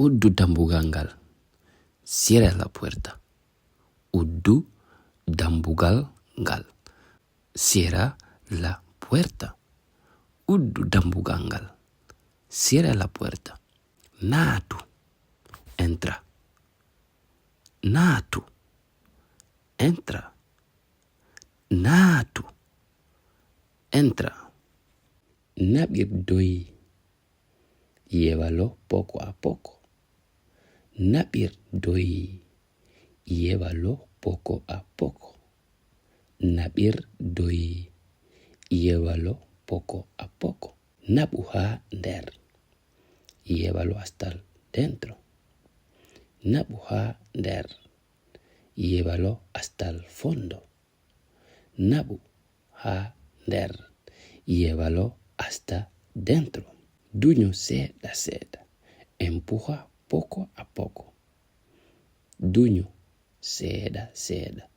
Uddu dambugal ngal. Cierra la puerta. Uddu dambugal ngal. Cierra la puerta. Uddu dambugal ngal. Cierra la puerta. Naatu. Entra. Naatu. Entra. Naatu. Entra. Naɓir doyi. Llévalo poco a poco. Naɓir doyi. Llévalo poco a poco. Naɓir doyi. Llévalo poco a poco. Naɓu ha nder. Llévalo hasta dentro. Naɓu ha nder. Llévalo hasta el fondo. Naɓu ha nder. Llévalo hasta dentro. Duño seeda seeda. Empuja poco a poco. Duño seeda seeda.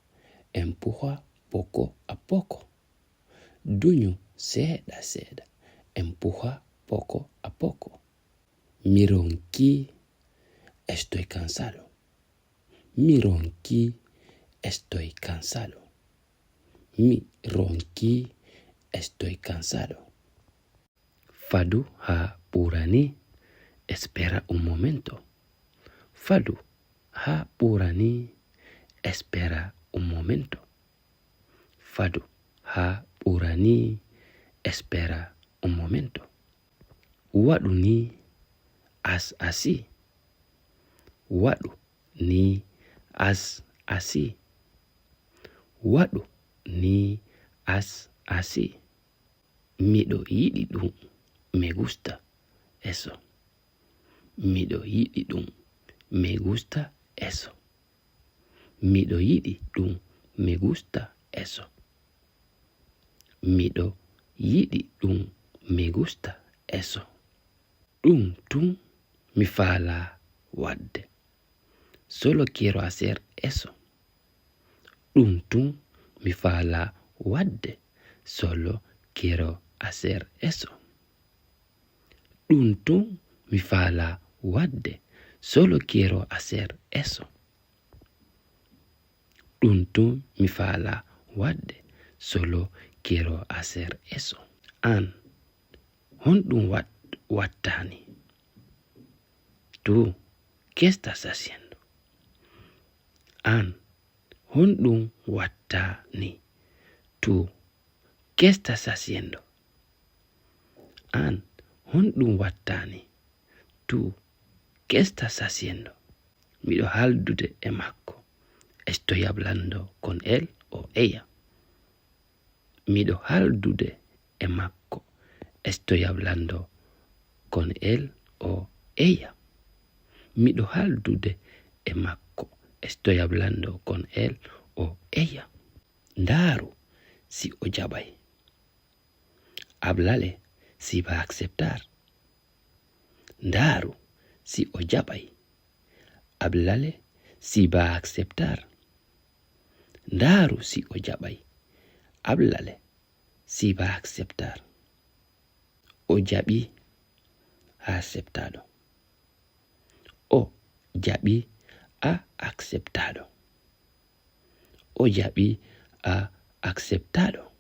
Empuja poco a poco. Duño seeda seeda. Empuja poco a poco. Mi ronquí. Estoy cansado. Mi ronquí. Estoy cansado. Mi ronquí. Estoy cansado. Fadu ha ɓurani. Espera un momento. Fadu ha ɓurani. Espera un momento. Fadu ha ɓurani. Espera un momento. Waɗu ni as así. Waɗu ni as así. Waɗu ni as así. Miɗo yiɗi ɗum. Me gusta eso. Miɗo yiɗi ɗum. Me gusta eso. Miɗo yiɗi ɗum. Me gusta eso. Miɗo yiɗi ɗum. Me gusta eso. Ɗum tun mi faala wadde. Solo quiero hacer eso. Ɗum tun mi faala wadde. Solo quiero hacer eso. Ɗum tun mi faala wadde. Solo quiero hacer eso. Ɗum tun mi faala wadde. Solo quiero hacer eso. An honɗum wattani. Tú, ¿qué estás haciendo? An honɗum wattani. Tú, ¿qué estás haciendo? An honɗum wattani. Tú, ¿qué estás haciendo? Miɗo haldude e makko. Estoy hablando con él o ella. Miɗo haldude e makko. Estoy hablando con él o ella. Miɗo haldude e makko. Estoy hablando con él o ella. Ndaaru si o jaɓay. Háblale si va a aceptar. Ndaaru si o jaɓay. Háblale si va a aceptar. Ndaaru si o jaɓay. Háblale si va a aceptar. O jaɓi ha aceptado. O jaɓi ha aceptado. O jaɓi ha aceptado.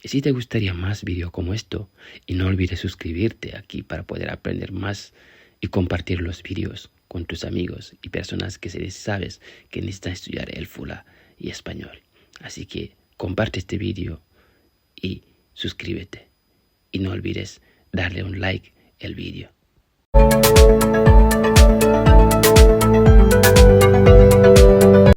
Y si te gustaría más vídeos como esto, y no olvides suscribirte aquí para poder aprender más y compartir los vídeos con tus amigos y personas que sabes que necesitan estudiar el Fula y español. Así que comparte este vídeo y suscríbete. Y no olvides darle un like al vídeo.